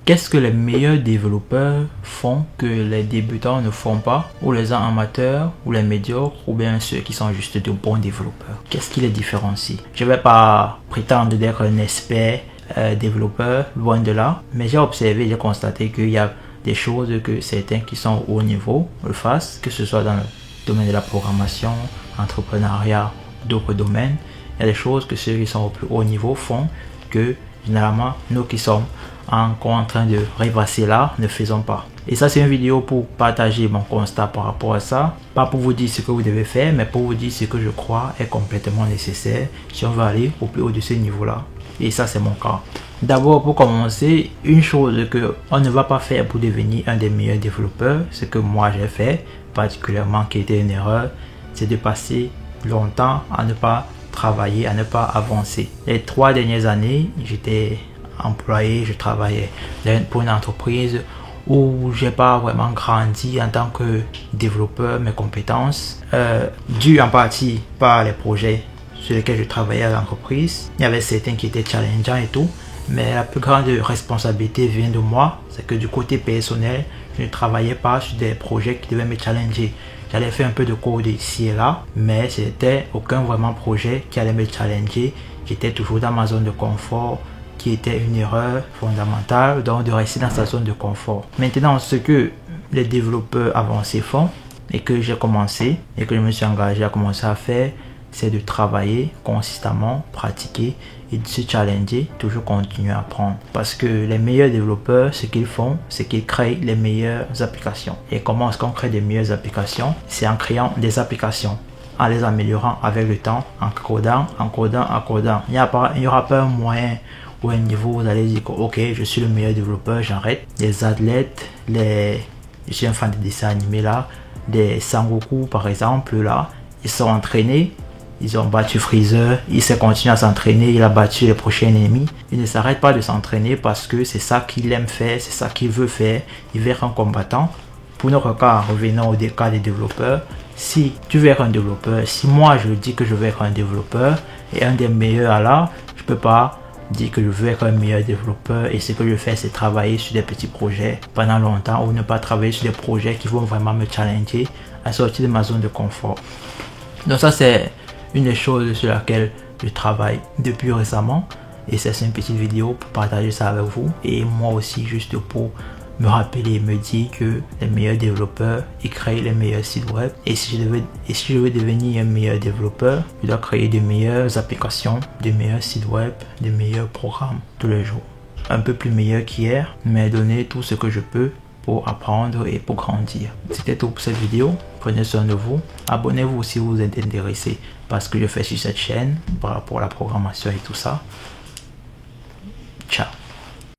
Qu'est-ce que les meilleurs développeurs font que les débutants ne font pas, ou les gens amateurs, ou les médiocres, ou bien ceux qui sont juste de bons développeurs? Qu'est-ce qui les différencie? Je ne vais pas prétendre d'être un expert développeur, loin de là, mais j'ai observé, j'ai constaté qu'il y a des choses que certains qui sont au haut niveau le fassent, que ce soit dans le domaine de la programmation, entrepreneuriat, d'autres domaines. Il y a des choses que ceux qui sont au plus haut niveau font que généralement nous qui sommes encore en train de rêvasser là ne faisons pas. Et ça, c'est une vidéo pour partager mon constat par rapport à ça, pas pour vous dire ce que vous devez faire, mais pour vous dire ce que je crois est complètement nécessaire si on veut aller au plus haut de ce niveau là. Et ça, c'est mon cas. D'abord, pour commencer, une chose que on ne va pas faire pour devenir un des meilleurs développeurs, ce que moi j'ai fait particulièrement, qui était une erreur, c'est de passer longtemps à ne pas travailler, à ne pas avancer. Les 3 dernières années, j'étais employé, je travaillais pour une entreprise où j'ai pas vraiment grandi en tant que développeur, mes compétences, dues en partie par les projets sur lesquels je travaillais à l'entreprise. Il y avait certains qui étaient challengeants et tout, mais la plus grande responsabilité vient de moi. C'est que du côté personnel, je ne travaillais pas sur des projets qui devaient me challenger. J'allais faire un peu de code ici et là, mais c'était aucun vraiment projet qui allait me challenger. J'étais toujours dans ma zone de confort, qui était une erreur fondamentale, donc de rester dans sa zone de confort. Maintenant, ce que les développeurs avancés font, et que j'ai commencé, et que je me suis engagé à commencer à faire, c'est de travailler consistamment, pratiquer et de se challenger, toujours continuer à apprendre. Parce que les meilleurs développeurs, ce qu'ils font, c'est qu'ils créent les meilleures applications. Et comment est-ce qu'on crée des meilleures applications? C'est en créant des applications, en les améliorant avec le temps, en codant, en codant, en codant. Il n'y aura pas un moyen ou un niveau où vous allez dire que, ok, je suis le meilleur développeur, j'arrête. Les athlètes, je suis un fan de dessins animés là, des Sangoku par exemple là, ils sont entraînés. Ils ont battu Freezer, il s'est continué à s'entraîner, il a battu les prochains ennemis. Il ne s'arrête pas de s'entraîner parce que c'est ça qu'il aime faire, c'est ça qu'il veut faire. Il veut être un combattant. Pour notre cas, revenons au cas des développeurs. Si tu veux être un développeur, si moi je dis que je veux être un développeur et un des meilleurs là, je peux pas dire que je veux être un meilleur développeur et ce que je fais c'est travailler sur des petits projets pendant longtemps ou ne pas travailler sur des projets qui vont vraiment me challenger à sortir de ma zone de confort. Donc ça c'est une des choses sur laquelle je travaille depuis récemment et c'est une petite vidéo pour partager ça avec vous et moi aussi juste pour me rappeler, me dire que les meilleurs développeurs ils créent les meilleurs sites web et si je veux devenir un meilleur développeur, je dois créer de meilleures applications, de meilleurs sites web, de meilleurs programmes tous les jours. Un peu plus meilleur qu'hier, mais donner tout ce que je peux pour apprendre et pour grandir. C'était tout pour cette vidéo. Prenez soin de vous. Abonnez-vous si vous êtes intéressé par ce que je fais sur cette chaîne par rapport à la programmation et tout ça. Ciao.